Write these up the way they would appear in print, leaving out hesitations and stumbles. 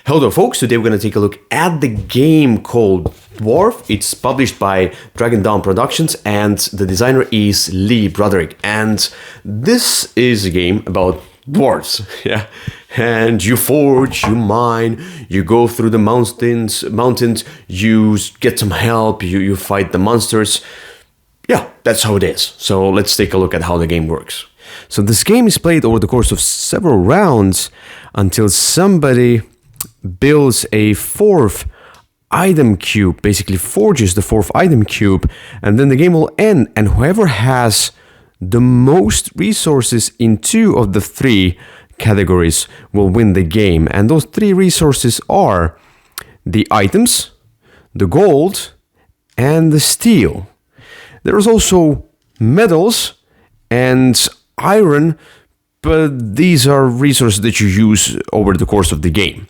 Hello folks, today we're going to take a look at the game called Dwarf. It's published by Dragon Dawn Productions and the designer is Broderick. And this is a game about dwarves, yeah. And you forge, you mine, you go through the mountains, you get some help, you fight the monsters. Yeah, that's how it is. So let's take a look at how the game works. So this game is played over the course of several rounds until somebody builds a fourth item cube, basically forges the fourth item cube, and then the game will end, and whoever has the most resources in two of the three categories will win the game. And those three resources are the items, the gold, and the steel. There's also metals and iron, but these are resources that you use over the course of the game.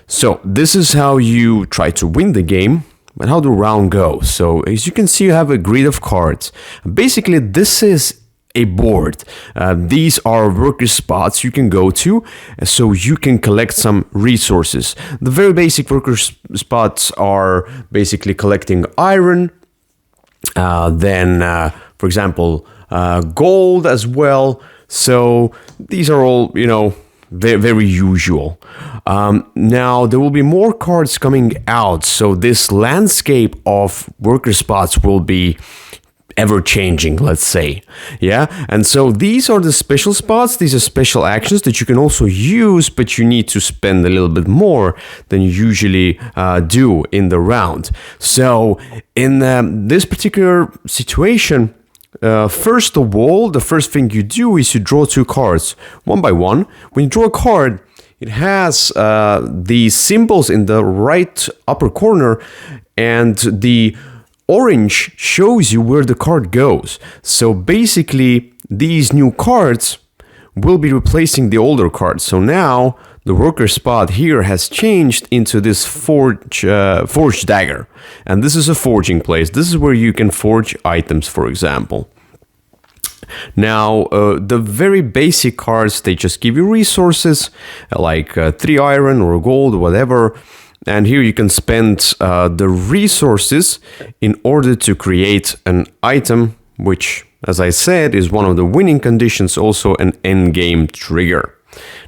So this is how you try to win the game, but how the round goes. So as you can see, you have a grid of cards. Basically, this is a board. These are worker spots you can go to, so you can collect some resources. The very basic worker spots are basically collecting iron, then, for example, gold as well. So these are all, very usual. Now there will be more cards coming out, so this landscape of worker spots will be ever changing, let's say. Yeah, and so these are the special spots. These are special actions that you can also use, but you need to spend a little bit more than you usually do in the round. So in this particular situation, first of all, the first thing you do is you draw two cards, one by one. When you draw a card, it has the symbols in the right upper corner, and the orange shows you where the card goes. So basically, these new cards will be replacing the older cards. So now the worker spot here has changed into this forge dagger. And this is a forging place. This is where you can forge items, for example. Now, the very basic cards, they just give you resources, like 3 iron or gold, whatever. And here you can spend the resources in order to create an item, which, as I said, is one of the winning conditions, also an endgame trigger.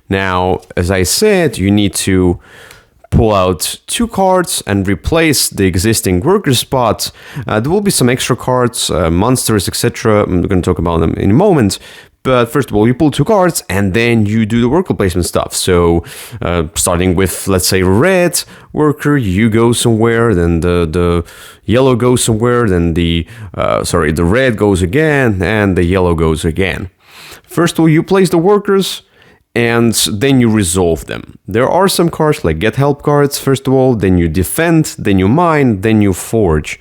Now, as I said, you need to pull out 2 cards and replace the existing worker spots. There will be some extra cards, monsters, etc. I'm going to talk about them in a moment. But first of all, you pull 2 cards and then you do the worker placement stuff. So starting with, let's say, red worker, you go somewhere, then the yellow goes somewhere, then the red goes again, and the yellow goes again. First of all, you place the workers, and then you resolve them. There are some cards like get help cards, first of all, then you defend, then you mine, then you forge.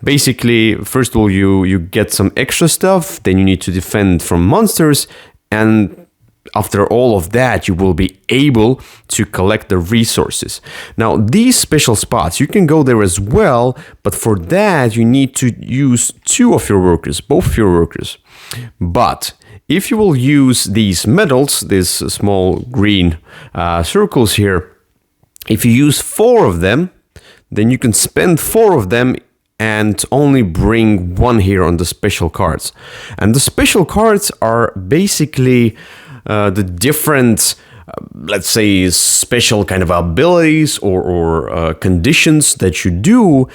Basically, first of all, you get some extra stuff, then you need to defend from monsters, and after all of that, you will be able to collect the resources. Now, these special spots, you can go there as well, but for that, you need to use 2 of your workers, both of your workers. But if you will use these metals, these small green circles here, if you use 4 of them, then you can spend 4 of them and only bring 1 here on the special cards. And the special cards are basically the different, let's say, special kind of abilities or conditions that you do,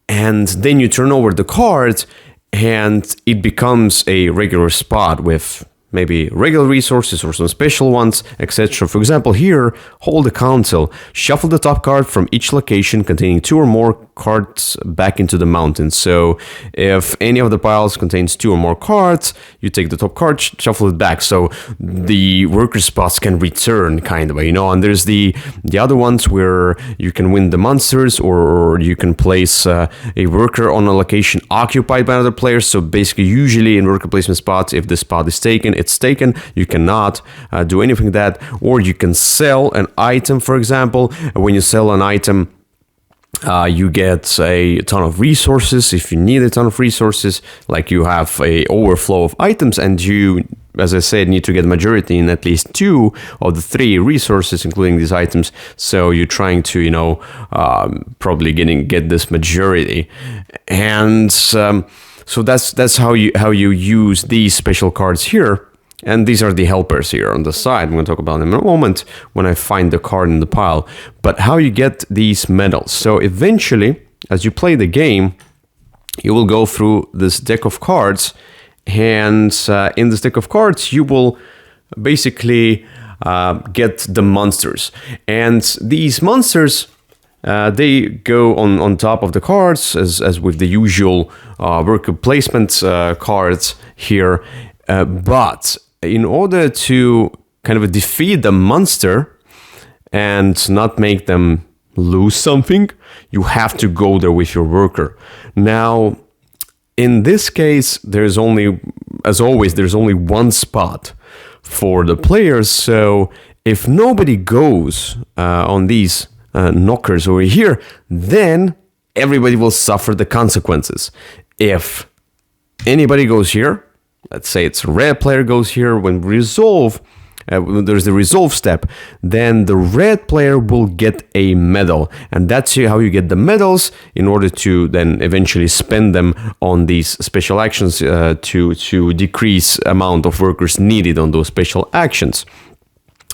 and then you turn over the cards, and it becomes a regular spot with maybe regular resources or some special ones, etc. For example, here, hold the council. Shuffle the top card from each location containing 2 or more cards back into the mountain. So if any of the piles contains 2 or more cards, you take the top card, shuffle it back. So the worker spots can return, kind of, and there's the other ones where you can win the monsters, or you can place a worker on a location occupied by another player. So basically, usually in worker placement spots, if the spot is taken, it's taken. You cannot do anything with that. Or you can sell an item, for example. When you sell an item, you get a ton of resources. If you need a ton of resources, like you have a overflow of items and you as I said, need to get majority in at least 2 of the 3 resources, including these items. So you're trying to, probably get this majority, and so that's how you use these special cards here. And these are the helpers here on the side. I'm going to talk about them in a moment when I find the card in the pile. But how you get these medals. So eventually, as you play the game, you will go through this deck of cards. And in this deck of cards, you will basically get the monsters. And these monsters, they go on top of the cards, as with the usual worker placement cards here. But in order to kind of defeat the monster and not make them lose something, you have to go there with your worker. Now, in this case, there's only one spot for the players. So if nobody goes on these knockers over here, then everybody will suffer the consequences. If anybody goes here, let's say it's a red player goes here, when there's the resolve step, then the red player will get a medal. And that's how you get the medals, in order to then eventually spend them on these special actions to decrease amount of workers needed on those special actions.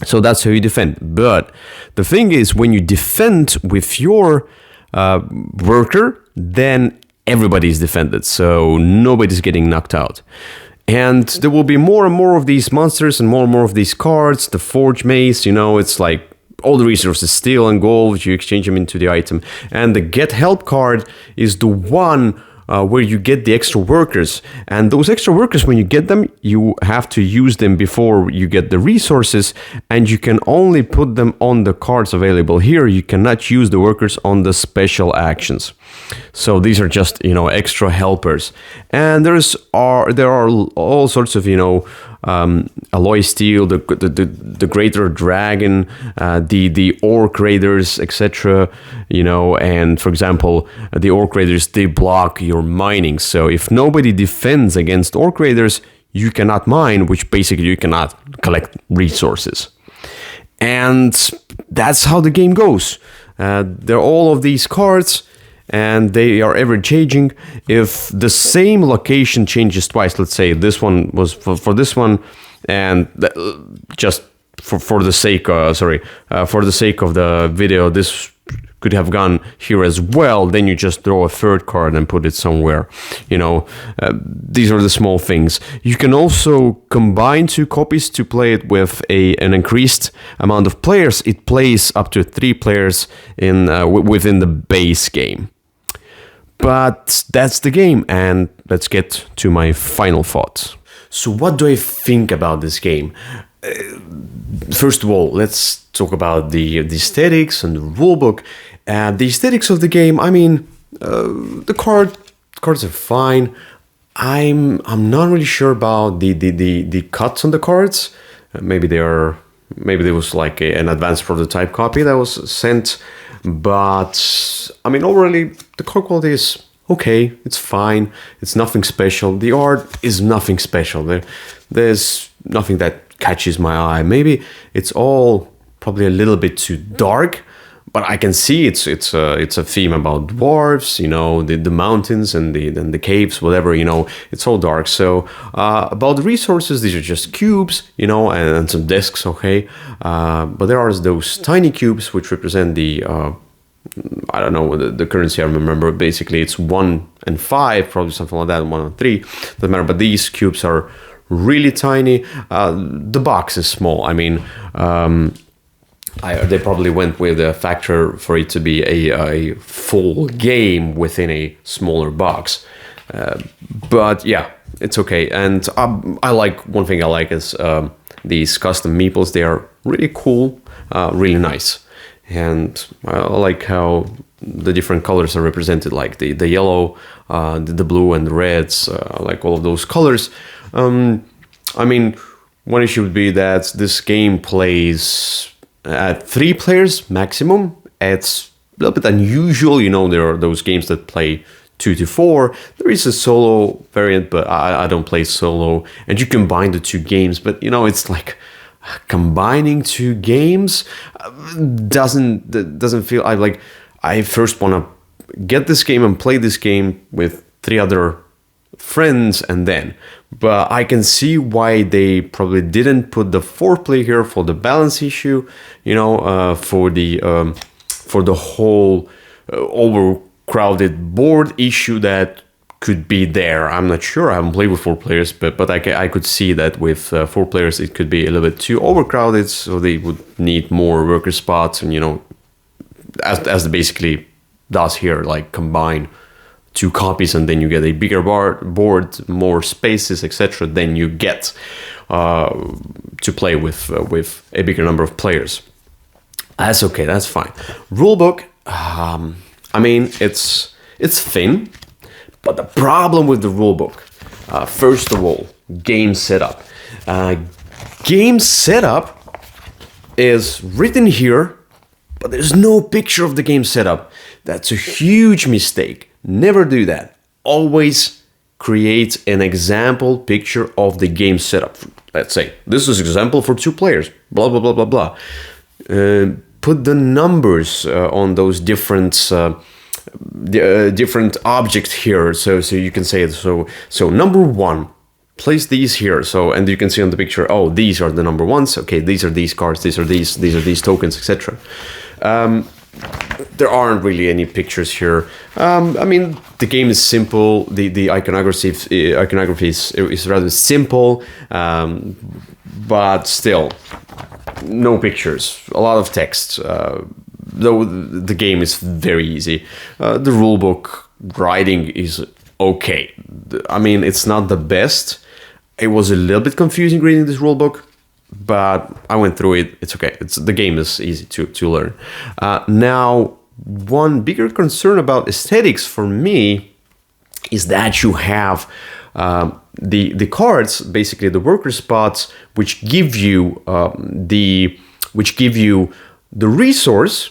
So that's how you defend. But the thing is, when you defend with your worker, then everybody's defended. So nobody's getting knocked out. And there will be more and more of these monsters and more of these cards. The Forge Mace, it's like all the resources, steel and gold, you exchange them into the item. And the Get Help card is the one where you get the extra workers. And those extra workers, when you get them, you have to use them before you get the resources. And you can only put them on the cards available here. You cannot use the workers on the special actions. So these are just, extra helpers. And there are all sorts of, alloy steel, the greater dragon, the orc raiders, etc. And for example, the orc raiders, they block your mining. So if nobody defends against orc raiders, you cannot mine, which basically you cannot collect resources. And that's how the game goes. There are all of these cards, and they are ever changing. If the same location changes twice, let's say this one was for this one, and just for the sake of the video, this could have gone here as well, then you just throw a third card and put it somewhere. These are the small things. You can also combine 2 copies to play it with an increased amount of players. It plays up to 3 players within the base game. But that's the game, and let's get to my final thoughts. So what do I think about this game? First of all, let's talk about the aesthetics and the rulebook. The aesthetics of the game, the cards are fine. I'm not really sure about the cuts on the cards. Maybe there was like an advanced prototype copy that was sent. But overall, the card quality is okay. It's fine. It's nothing special. The art is nothing special. There's nothing that catches my eye. Maybe it's all probably a little bit too dark, but I can see it's a theme about dwarves, the mountains and the caves, whatever, it's all dark. So about the resources, these are just cubes, and some discs, okay. But there are those tiny cubes which represent the I don't know the currency. I remember basically it's 1 and 5, probably something like that. 1 and 3, doesn't matter. But these cubes are really tiny. The box is small. They probably went with a factor for it to be a full game within a smaller box. But yeah, it's okay. And I like, one thing I like is these custom meeples. They are really cool, really nice. And I like how the different colors are represented, like the yellow, the blue and the reds, like all of those colors. One issue would be that this game plays at 3 players maximum. It's a little bit unusual, there are those games that play 2 to 4. There is a solo variant, but I don't play solo. And you combine the two games, but it's like combining two games doesn't feel. I first want to get this game and play this game with 3 other friends, and then. But I can see why they probably didn't put the 4 player here for the balance issue. For the whole overcrowded board issue that could be there. I'm not sure. I haven't played with 4 players, but I could see that with 4 players it could be a little bit too overcrowded, so they would need more worker spots, and as it basically does here, like combine 2 copies and then you get a bigger board, more spaces, etc. Then you get to play with a bigger number of players. That's okay. That's fine. Rulebook. It's thin, but the problem with the rulebook, first of all, game setup. Game setup is written here, but there's no picture of the game setup. That's a huge mistake. Never do that. Always create an example picture of the game setup. Let's say this is example for 2 players. Blah blah blah blah blah. Put the numbers on those different objects here, so you can say it. So number 1. Place these here. And you can see on the picture. Oh, these are the number 1s. Okay, these are these cards. These are these tokens, etc. There aren't really any pictures here. The game is simple. The iconography is rather simple, but still, no pictures. A lot of text. Though the game is very easy. The rulebook writing is okay. It's not the best. It was a little bit confusing reading this rulebook, but I went through it. It's okay. The game is easy to learn. Now, one bigger concern about aesthetics for me is that you have the cards, basically the worker spots, which give you the resource,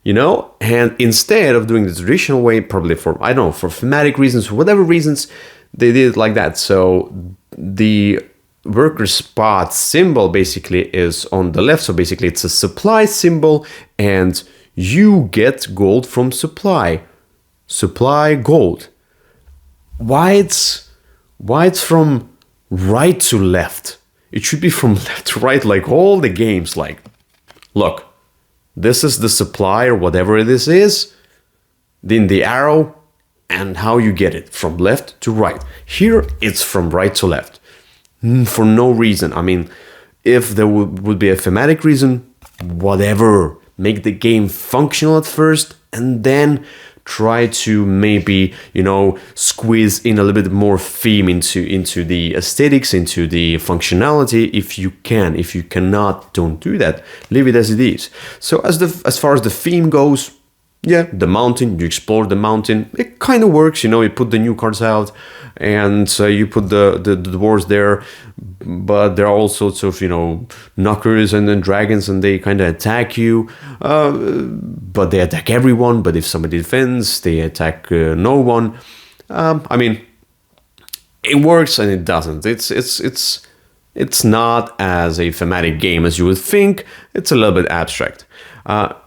and instead of doing the traditional way, probably for thematic reasons, whatever reasons, they did it like that. So the worker spot symbol basically is on the left. So basically it's a supply symbol, and you get gold from supply gold. Why it's from right to left? It should be from left to right, like all the games. Like, look, this is the supply or whatever this is, then the arrow, and how you get it from left to right. Here it's from right to left for no reason. If there would be a thematic reason, whatever. Make the game functional at first, and then try to maybe squeeze in a little bit more theme into the aesthetics, into the functionality, if you can. If you cannot, don't do that. Leave it as it is. So as far as the theme goes, yeah, the mountain, you explore the mountain. It kind of works, you put the new cards out, and you put the dwarves there, but there are all sorts of knockers and then dragons, and they kind of attack you, but they attack everyone. But if somebody defends, they attack no one. It works and it doesn't. It's not as a thematic game as you would think. It's a little bit abstract.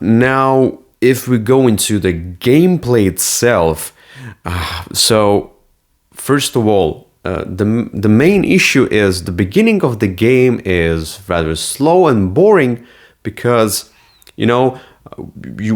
Now, if we go into the gameplay itself, so first of all, the main issue is the beginning of the game is rather slow and boring, because you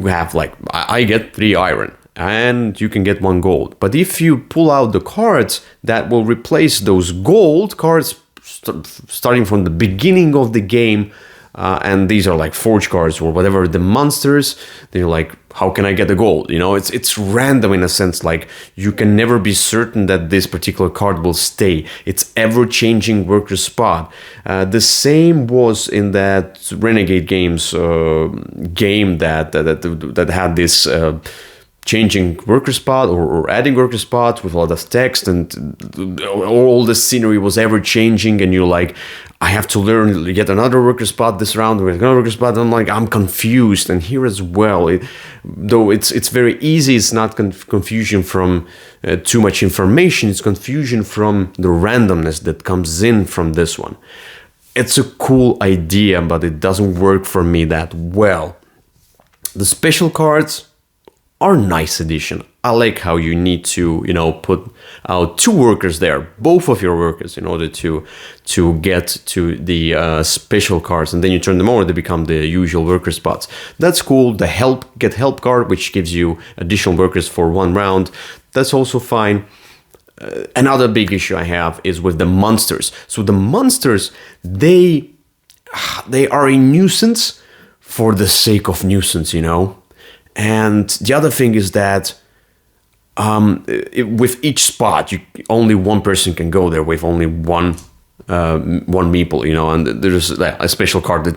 have I get 3 iron and you can get 1 gold, but if you pull out the cards that will replace those gold cards starting from the beginning of the game, and these are forge cards or whatever, the monsters, then you're like, how can I get the gold? It's random in a sense. You can never be certain that this particular card will stay. It's ever-changing worker spot. The same was in that Renegade Games game that had this changing worker spot or adding worker spot with a lot of text, and all the scenery was ever changing, and you're like, I have to learn yet another worker spot this round with another worker spot. I'm confused. And here as well, though it's very easy, it's not confusion from too much information. It's confusion from the randomness that comes in from this one. It's a cool idea, but it doesn't work for me that well. The special cards are nice addition. I like how you need to, put out 2 workers there, both of your workers, in order to get to the special cards, and then you turn them over, they become the usual worker spots. That's cool. The get help card, which gives you additional workers for 1 round, that's also fine. Another big issue I have is with the monsters. So the monsters, they are a nuisance for the sake of nuisance, And the other thing is that with each spot, only one person can go there with only one meeple, and there's a special card that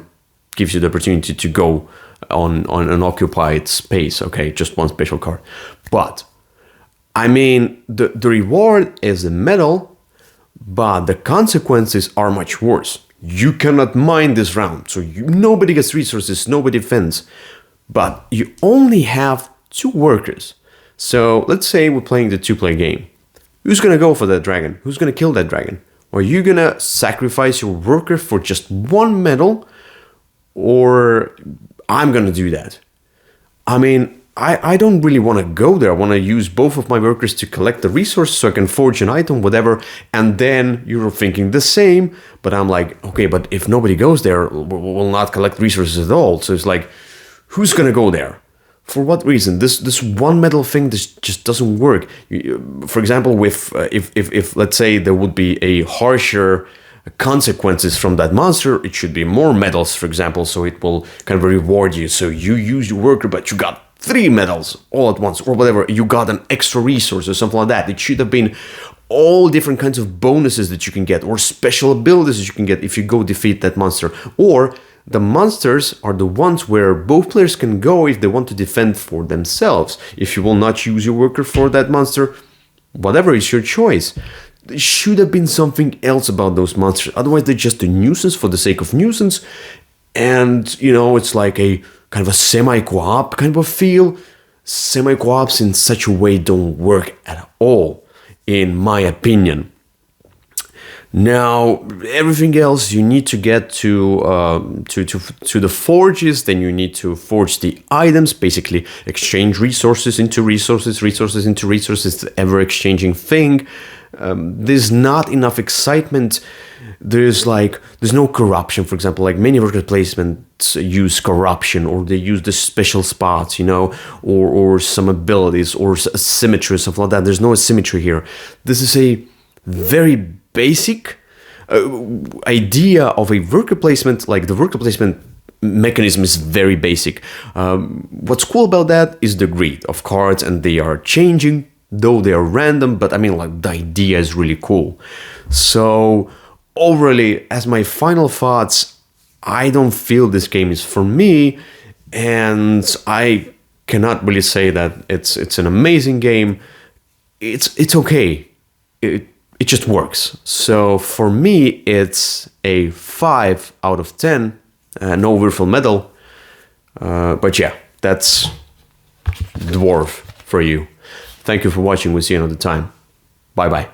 gives you the opportunity to go on an occupied space. Okay, just one special card. But I mean, the reward is a medal, but the consequences are much worse. You cannot mine this round, so nobody gets resources, nobody defends. But you only have 2 workers. So let's say we're playing the 2-player game. Who's going to go for that dragon? Who's going to kill that dragon? Are you going to sacrifice your worker for just 1 medal? Or I'm going to do that. I mean, I don't really want to go there. I want to use both of my workers to collect the resources so I can forge an item, whatever. And then you're thinking the same. But I'm like, okay, but if nobody goes there, we'll not collect resources at all. So it's like, who's going to go there? For what reason? This 1 medal thing just doesn't work. For example, with if let's say there would be a harsher consequences from that monster, it should be more medals, for example, so it will kind of reward you. So you use your worker, but you got 3 medals all at once, or whatever. You got an extra resource or something like that. It should have been all different kinds of bonuses that you can get, or special abilities that you can get if you go defeat that monster. Or the monsters are the ones where both players can go if they want to defend for themselves. If you will not use your worker for that monster, whatever, is your choice. There should have been something else about those monsters. Otherwise, they're just a nuisance for the sake of nuisance. And, it's like a kind of a semi-co-op kind of a feel. Semi-co-ops in such a way don't work at all, in my opinion. Now, everything else, you need to get to the forges, then you need to forge the items, basically exchange resources into resources, resources into resources, the ever-exchanging thing. There's not enough excitement. There's no corruption, for example, like many worker placements use corruption, or they use the special spots, or some abilities, or symmetry, or something like that. There's no asymmetry here. This is a very basic idea of a worker placement. Like the worker placement mechanism is very basic. What's cool about that is the grid of cards, and they are changing, though they are random, but I mean, like, the idea is really cool. So overall, as my final thoughts, I don't feel this game is for me, and I cannot really say that it's an amazing game. It's okay. It just works. So for me, it's a 5 out of 10. No Würfel medal. But yeah, that's Dwarf for you. Thank you for watching. We'll see you another time. Bye-bye.